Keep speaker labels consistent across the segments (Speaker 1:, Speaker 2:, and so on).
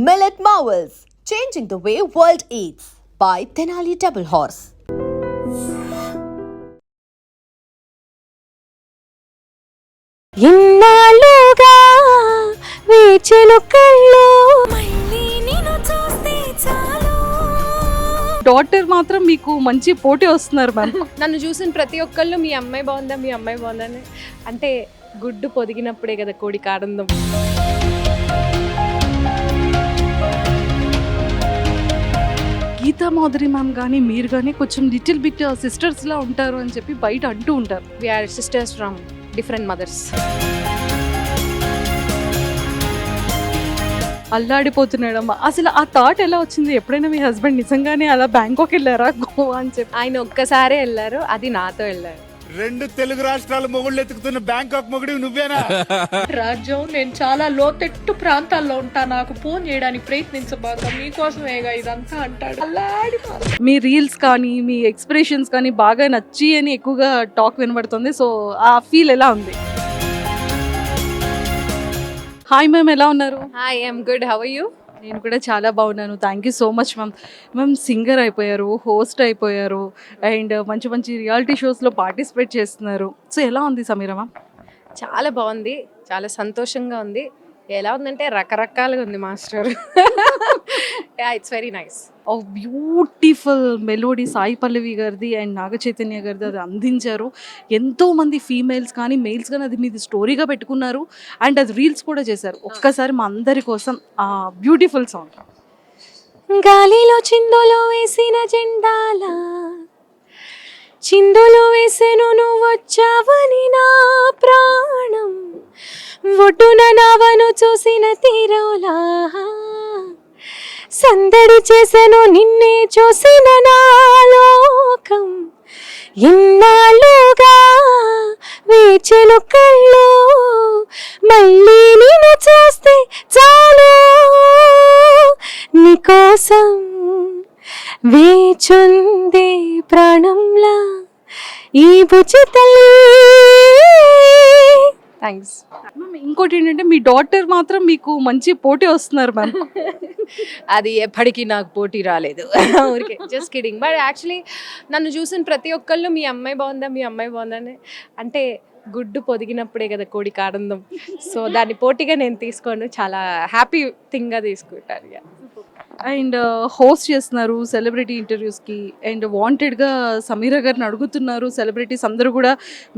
Speaker 1: Millet Marvels, changing the way world eats by Tenali Double Horse.
Speaker 2: ఇన్నాళ్ళుగా వేచెను కళ్ళు మళ్ళీ నిన్ను చూస్తే చాలు.
Speaker 3: డాటర్ మాత్రం మీకు మంచి పోటీ వస్తున్నారు మ్యామ్.
Speaker 4: నన్ను చూసిన ప్రతి ఒక్కళ్ళు మీ అమ్మాయి బాగుందా మీ అమ్మాయి బాగుందని అంటే గుడ్డు పొదిగినప్పుడే కదా కోడికి ఆనందం.
Speaker 3: గీతా మాధురి మ్యామ్ కానీ మీరు కానీ కొంచెం లిటిల్ బిట్ సిస్టర్స్లా ఉంటారు అని చెప్పి బయట అంటూ ఉంటారు.
Speaker 4: We are sisters from different mothers.
Speaker 3: అల్లాడిపోతున్నాడమ్మా. అసలు ఆ థాట్ ఎలా వచ్చింది? ఎప్పుడైనా మీ హస్బెండ్ నిజంగానే అలా బ్యాంకాక్ వెళ్ళారా గోవా అని చెప్పి?
Speaker 4: ఆయన ఒక్కసారే వెళ్ళారు, అది నాతో వెళ్ళారు.
Speaker 5: రెండు తెలుగు రాష్ట్రాల మొగుళ్ళు ఎత్తుకుతున్న బ్యాంకాక్ మొగుడు నువ్వేనా?
Speaker 6: రాజ్యం, నేను చాలా లోతెట్టు ప్రాంతాల్లో ఉంటా, నాకు ఫోన్ చేయడానికి ప్రయత్నించబాక, మీకోసమేగా ఇదంతా అంటాడు. అల్లాడి
Speaker 3: మీ రీల్స్ కానీ మీ ఎక్స్ప్రెషన్స్ కానీ బాగా నచ్చి అని ఎక్కువగా టాక్ వినబడుతుంది. సో ఆ ఫీల్ ఎలా ఉంది? హాయ్ మ్యామ్, ఎలా ఉన్నారు?
Speaker 4: Hi, I'm good. How are you?
Speaker 3: నేను కూడా చాలా బాగున్నాను. Thank you so much ma'am. Ma'am singer అయిపోయారు, హోస్ట్ అయిపోయారు, అండ్ మంచి మంచి రియాలిటీ షోస్లో పార్టిసిపేట్ చేస్తున్నారు. సో ఎలా ఉంది సమీరా మ్యామ్?
Speaker 4: చాలా బాగుంది, చాలా సంతోషంగా ఉంది. ఎలా ఉందంటే రకరకాలుగా ఉంది మాస్టర్. It's very nice.
Speaker 3: ఓ బ్యూటిఫుల్ మెలోడీ సాయి పల్లవి గారిది అండ్ నాగ చైతన్య గారిది అది అందించారు. ఎంతోమంది ఫీమేల్స్ కానీ మెయిల్స్ కానీ అది మీది స్టోరీగా పెట్టుకున్నారు అండ్ అది రీల్స్ కూడా చేశారు. ఒక్కసారి మా అందరి కోసం ఆ బ్యూటిఫుల్ సాంగ్.
Speaker 2: గాలిలో చిందులు వేసిన జెండాల చిందులు వేసెను నువ్వొచ్చావని నా ప్రాణం ఒడ్డున నావను చూసిన తీరులా సందడి చేసెను నిన్నే చూసిన నా లోకం ఇన్నాళ్ళుగా వేచెను కళ్ళు మళ్ళీ నిన్ను చూస్తే చాలు నీకోసం వేచుందే ప్రాణంలా ఈ బుజ్జి తల్లి.
Speaker 4: థ్యాంక్స్.
Speaker 3: మ్యామ్ ఇంకోటి ఏంటంటే మీ డాటర్ మాత్రం మీకు మంచి పోటీ వస్తున్నారు మ్యామ్.
Speaker 4: అది ఎప్పటికీ నాకు పోటీ రాలేదు. ఊరికే జస్ట్ కిడింగ్. బట్ యాక్చువల్లీ నన్ను చూసిన ప్రతి ఒక్కళ్ళు మీ అమ్మాయి బాగుందా మీ అమ్మాయి బాగుందని అంటే గుడ్డు పొదిగినప్పుడే కదా కోడికి ఆనందం. సో దాన్ని పోటీగా నేను తీసుకోను, చాలా హ్యాపీ థింగ్గా తీసుకుంటాను.
Speaker 3: అండ్ హోస్ట్ చేస్తున్నారు సెలబ్రిటీ ఇంటర్వ్యూస్కి అండ్ వాంటెడ్గా సమీరా గారిని అడుగుతున్నారు సెలబ్రిటీస్ అందరూ కూడా.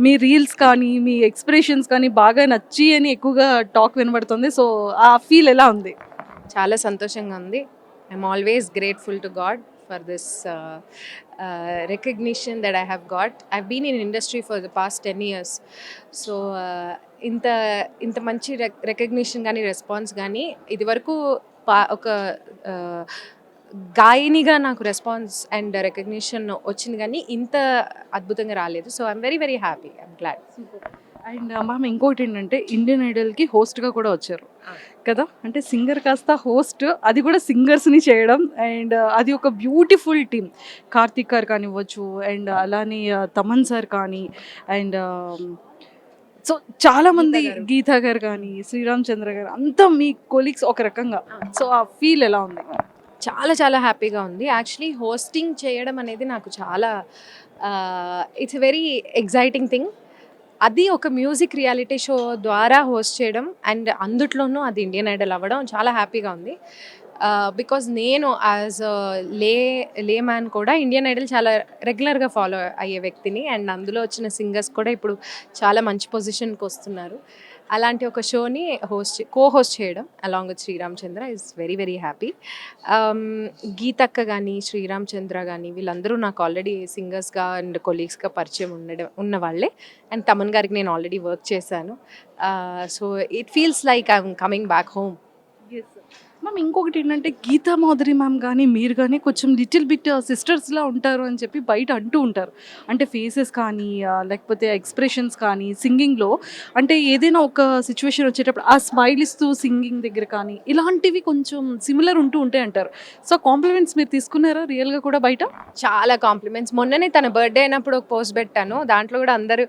Speaker 3: మీ రీల్స్ కానీ మీ ఎక్స్ప్రెషన్స్ కానీ బాగా నచ్చి అని ఎక్కువగా టాక్ వినబడుతుంది. సో ఆ ఫీల్ ఎలా ఉంది?
Speaker 4: చాలా సంతోషంగా ఉంది. I'm always grateful to God for this recognition that I have got. I've been in industry for the past 10 years. So ఇంత మంచి రికగ్నిషన్ కానీ రెస్పాన్స్ కానీ ఇది వరకు ఒక గాయనిగా నాకు రెస్పాన్స్ అండ్ రికగ్నిషన్ వచ్చింది కానీ ఇంత అద్భుతంగా రాలేదు. So I'm very very happy, I'm glad.
Speaker 3: And ma'am ఇంకోటి ఏంటంటే ఇండియన్ ఐడల్కి హోస్ట్గా కూడా వచ్చారు కదా. అంటే సింగర్ కాస్త హోస్ట్, అది కూడా సింగర్స్ని చేయడం అండ్ అది ఒక బ్యూటిఫుల్ టీమ్. కార్తీక్ గారు కానివ్వచ్చు అండ్ అలానే తమన్ సార్ కానీ అండ్ సో చాలామంది గీతా గారు కానీ శ్రీరామ్ చంద్ర గారు అంతా మీ కొలీగ్స్ ఒక రకంగా. సో ఆ ఫీల్ ఎలా ఉంది?
Speaker 4: చాలా చాలా హ్యాపీగా ఉంది. యాక్చువల్లీ హోస్టింగ్ చేయడం అనేది నాకు చాలా ఇట్స్ వెరీ ఎగ్జైటింగ్ థింగ్. అది ఒక మ్యూజిక్ రియాలిటీ షో ద్వారా హోస్ట్ చేయడం అండ్ అందుట్లోనూ అది ఇండియన్ ఐడల్ అవ్వడం చాలా హ్యాపీగా ఉంది. బికాజ్ నేను యాజ్ లే మ్యాన్ కూడా ఇండియన్ ఐడల్ చాలా రెగ్యులర్గా ఫాలో అయ్యే వ్యక్తిని అండ్ అందులో వచ్చిన సింగర్స్ కూడా ఇప్పుడు చాలా మంచి పొజిషన్కి వస్తున్నారు. అలాంటి ఒక షోని కో-హోస్ట్ చేయడం along with Sriram Chandra is very very happy. గీతక్క కానీ శ్రీరామ్ చంద్ర కానీ వీళ్ళందరూ నాకు ఆల్రెడీ సింగర్స్గా అండ్ కొలీగ్స్గా పరిచయం ఉన్న వాళ్ళే. అండ్ తమన్ గారికి నేను ఆల్రెడీ వర్క్ చేశాను. So it feels like I'm coming back home.
Speaker 3: Ma'am ఇంకొకటి ఏంటంటే గీతా మాధురి మ్యామ్ కానీ మీరు కానీ కొంచెం లిటిల్ బిట్ సిస్టర్స్లా ఉంటారు అని చెప్పి బయట అంటూ ఉంటారు. అంటే ఫేసెస్ కానీ లేకపోతే ఎక్స్ప్రెషన్స్ కానీ సింగింగ్లో అంటే ఏదైనా ఒక సిచ్యువేషన్ వచ్చేటప్పుడు ఆ స్మైల్ ఇస్తూ సింగింగ్ దగ్గర కానీ ఇలాంటివి కొంచెం సిమిలర్ ఉంటూ ఉంటాయి అంటారు. సో కాంప్లిమెంట్స్ మీరు తీసుకున్నారా రియల్గా కూడా బయట?
Speaker 4: చాలా కాంప్లిమెంట్స్. మొన్ననే తన బర్త్డే అయినప్పుడు ఒక పోస్ట్ పెట్టాను, దాంట్లో కూడా అందరూ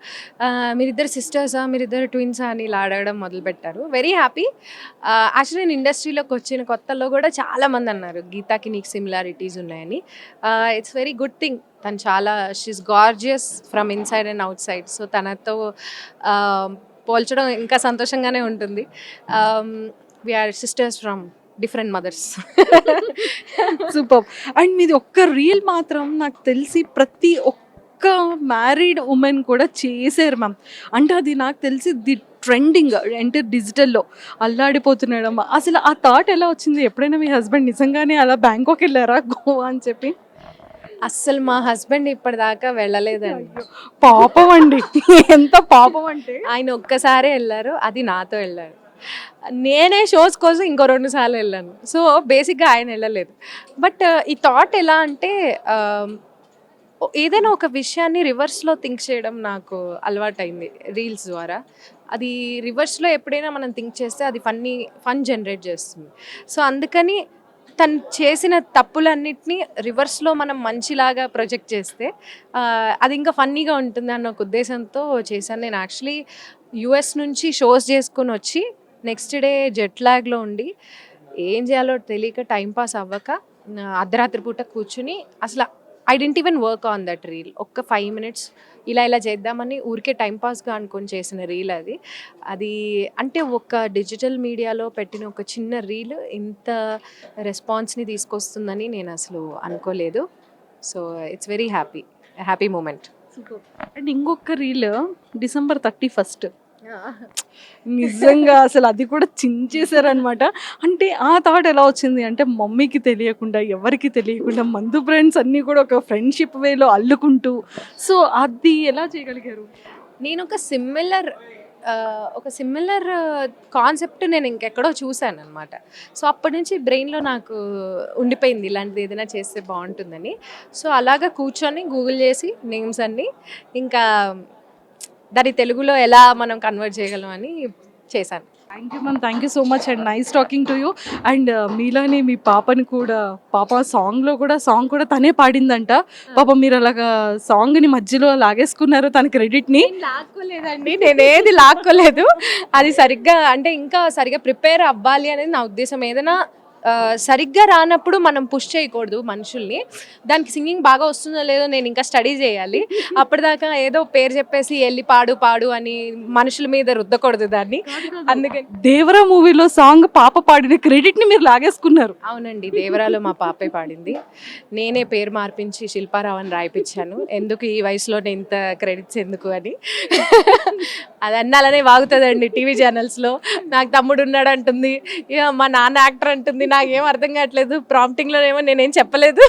Speaker 4: మీరిద్దరు సిస్టర్సా మీరిద్దరు ట్విన్సా అని ఇలా అడగడం మొదలుపెట్టారు. Very happy. యాక్చువల్లీ నేను ఇండస్ట్రీలోకి వచ్చిన కొత్తలో కూడా చాలామంది అన్నారు గీతాకి నీకు సిమిలారిటీస్ ఉన్నాయని. It's very good thing. తను చాలా she is gorgeous from inside and outside. So తనతో పోల్చడం ఇంకా సంతోషంగానే ఉంటుంది. We are sisters from different mothers.
Speaker 3: Super. And మీది ఒక్క రీల్ మాత్రం నాకు తెలిసి ప్రతి ఒక్క మ్యారీడ్ ఉమెన్ కూడా చేశారు మ్యామ్. అంటే అది నాకు తెలిసి ది ట్రెండింగ్ అంటే డిజిటల్లో అల్లాడిపోతున్నాడమ్మా. అసలు ఆ థాట్ ఎలా వచ్చింది? ఎప్పుడైనా మీ హస్బెండ్ నిజంగానే అలా బ్యాంకాక్ వెళ్ళారా గోవా అని చెప్పి?
Speaker 4: అస్సలు మా హస్బెండ్ ఇప్పటిదాకా వెళ్ళలేదండి.
Speaker 3: పాపం అండి, ఎంత పాపం అంటే.
Speaker 4: ఆయన ఒక్కసారే వెళ్ళారు, అది నాతో వెళ్ళారు. నేనే షోస్ కోసం ఇంకో 2 సార్లు వెళ్ళాను. సో బేసిక్గా ఆయన వెళ్ళలేదు. బట్ ఈ థాట్ ఎలా అంటే ఏదైనా ఒక విషయాన్ని రివర్స్లో థింక్ చేయడం నాకు అలవాటైంది రీల్స్ ద్వారా. అది రివర్స్లో ఎప్పుడైనా మనం థింక్ చేస్తే అది ఫన్ జనరేట్ చేస్తుంది. సో అందుకని తను చేసిన తప్పులన్నిటినీ రివర్స్లో మనం మంచిలాగా ప్రొజెక్ట్ చేస్తే అది ఇంకా ఫన్నీగా ఉంటుంది అన్న ఒక ఉద్దేశంతో చేశాను. నేను యాక్చువల్లీ యూఎస్ నుంచి షోస్ చేసుకుని వచ్చి నెక్స్ట్ డే జెట్ లాగ్లో ఉండి ఏం చేయాలో తెలియక టైంపాస్ అవ్వక అర్ధరాత్రి పూట కూర్చుని అసలు I didn't even work on that reel. ఒక్క 5 minutes ఇలా చేద్దామని ఊరికే టైంపాస్గా అనుకొని చేసిన రీల్ అది. అంటే ఒక డిజిటల్ మీడియాలో పెట్టిన ఒక చిన్న రీల్ ఇంత రెస్పాన్స్ని తీసుకొస్తుందని నేను అసలు అనుకోలేదు. So it's very happy moment.
Speaker 3: And ఇంకొక రీల్ December 31st నిజంగా అసలు అది కూడా చించేశారనమాట. అంటే ఆ థాట్ ఎలా వచ్చింది అంటే మమ్మీకి తెలియకుండా ఎవరికి తెలియకుండా మందు ఫ్రెండ్స్ అన్నీ కూడా ఒక ఫ్రెండ్షిప్ వేలో అల్లుకుంటూ, సో అది ఎలా చేయగలిగారు?
Speaker 4: నేను ఒక సిమిలర్ కాన్సెప్ట్ నేను ఇంకెక్కడో చూశాను అనమాట. సో అప్పటి నుంచి బ్రెయిన్లో నాకు ఉండిపోయింది ఇలాంటిది ఏదైనా చేస్తే బాగుంటుందని. సో అలాగా కూర్చొని గూగుల్ చేసి నేమ్స్ అన్నీ ఇంకా దాన్ని తెలుగులో ఎలా మనం కన్వర్ట్ చేయగలం అని చేశాను.
Speaker 3: Thank you ma'am, thank you so much and nice talking to you. And మీలోని మీ పాపని కూడా సాంగ్ కూడా తనే పాడిందంట. పాప మీరు అలాగా సాంగ్ని మధ్యలో లాగేసుకున్నారు తన క్రెడిట్ని.
Speaker 4: లాక్కోలేదండి, నేనేది లాక్కోలేదు. అది ఇంకా సరిగ్గా ప్రిపేర్ అవ్వాలి అనేది నా ఉద్దేశం. ఏదైనా సరిగ్గా రానప్పుడు మనం పుష్ చేయకూడదు మనుషుల్ని. దానికి సింగింగ్ బాగా వస్తుందో లేదో నేను ఇంకా స్టడీ చేయాలి. అప్పటిదాకా ఏదో పేరు చెప్పేసి వెళ్ళి పాడు అని మనుషుల మీద రుద్దకూడదు దాన్ని. అందుకని
Speaker 3: దేవరా మూవీలో సాంగ్ పాప పాడిన క్రెడిట్ని మీరు లాగేసుకున్నారు.
Speaker 4: అవునండి, దేవరాలో మా పాపే పాడింది. నేనే పేరు మార్పించి శిల్పారావు అని రాయిపించాను. ఎందుకు ఈ వయసులోనే ఇంత క్రెడిట్స్ ఎందుకు అని. అది అన్నాలనే వాగుతుందండి టీవీ ఛానల్స్లో. నాకు తమ్ముడు ఉన్నాడు అంటుంది, ఇక మా నాన్న యాక్టర్ అంటుంది. నాకేం అర్థం కావట్లేదు. ప్రాంప్టింగ్లోనేమో నేనేం చెప్పలేదు.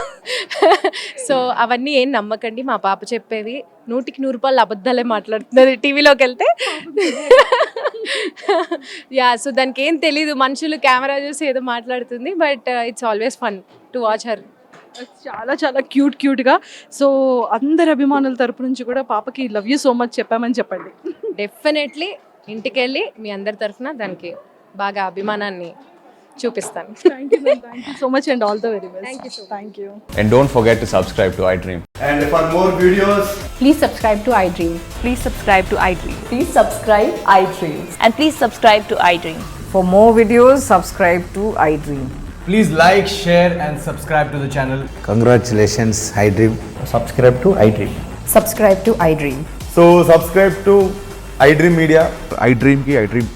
Speaker 4: సో అవన్నీ ఏం నమ్మకండి, మా పాప చెప్పేవి 100కి 100 అబద్ధాలే మాట్లాడుతున్నది టీవీలోకి వెళ్తే. సో దానికి ఏం తెలీదు, మనుషులు కెమెరా చూసి ఏదో మాట్లాడుతుంది. But it's always fun to watch her.
Speaker 3: చాలా చాలా క్యూట్గా. సో అందరి అభిమానుల తరపు నుంచి కూడా పాపకి లవ్ యూ సో మచ్ చెప్పామని చెప్పండి.
Speaker 4: డెఫినెట్లీ ఇంటికి వెళ్ళి మీ అందరి తరఫున దానికి బాగా అభిమానాన్ని చూపిస్తాను.
Speaker 3: Thank you so much and all the very best. Thank you.
Speaker 7: And don't forget to subscribe to iDream.
Speaker 5: And for more videos,
Speaker 8: Please subscribe to iDream.
Speaker 2: Please subscribe to iDream.
Speaker 8: Please subscribe iDream.
Speaker 2: And please subscribe to iDream.
Speaker 8: For more videos, subscribe to iDream.
Speaker 9: Please like, share and subscribe to the channel.
Speaker 10: Congratulations, iDream.
Speaker 9: Subscribe to iDream.
Speaker 8: Subscribe to iDream.
Speaker 5: so subscribe to iDream Media.
Speaker 11: iDream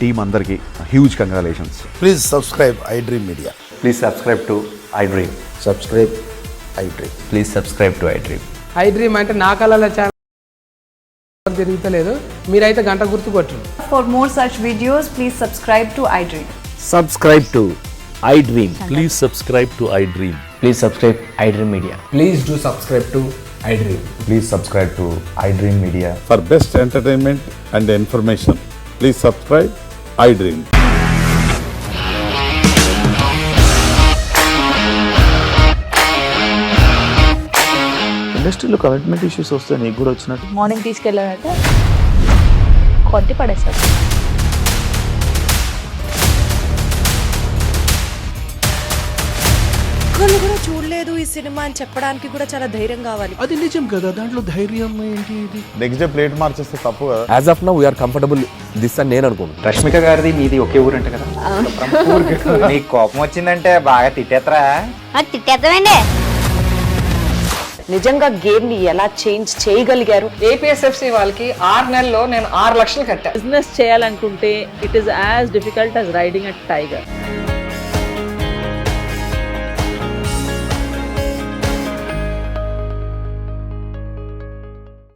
Speaker 11: team అందరికి huge congratulations.
Speaker 10: Please subscribe iDream Media.
Speaker 7: Please subscribe to iDream.
Speaker 10: Subscribe iDream.
Speaker 7: Please subscribe to iDream.
Speaker 9: iDream అంటే నా కళల channel తిరుగుతలేదు, మీరైతే గంట గుర్తు కొట్టండి.
Speaker 8: For more such videos, please subscribe to iDream.
Speaker 10: Subscribe to iDream.
Speaker 11: Please subscribe to iDream.
Speaker 7: Please subscribe iDream Media.
Speaker 9: Please do subscribe to iDream.
Speaker 7: Please subscribe to iDream Media.
Speaker 11: For best entertainment and information, please subscribe iDream.
Speaker 10: ఇండస్ట్రీలో commitment issues వస్తే నీకు కూడా వచ్చినట్టు?
Speaker 2: Morning తీసుకెళ్ళారంటే కొట్టి పడేస్తారు.
Speaker 1: ఒక్కళ్ళు కూడా చూడలేదు ఈ సినిమా అని చెప్పడానికి కూడా చాలా ధైర్యం కావాలి.
Speaker 9: అది నిజం కదా, దాంట్లో ధైర్యం ఏంటి ఇది?
Speaker 11: నెక్స్ట్ డే ప్లేట్ మార్చేస్తే తప్పు కదా.
Speaker 7: As of now we are comfortable this అని నేను అనుకుంటున్నాను.
Speaker 5: రష్మిక గారిది మీది ఒకే ఊరంట కదా. నీకు కోపం వచ్చిందంటే బాగా తిట్టేత్తరా?
Speaker 1: తిట్టేద్దామండి.
Speaker 8: నిజంగా గేమ్ ని ఎలా చేంజ్ చేయగలిగారు?
Speaker 3: ఏపీఎస్ఎఫ్సి వాళ్ళకి 6 నెలల్లో నేను 6 లక్షలు కట్టా.
Speaker 2: బిజినెస్ చేయాలనుకుంటే it is as difficult as riding a tiger.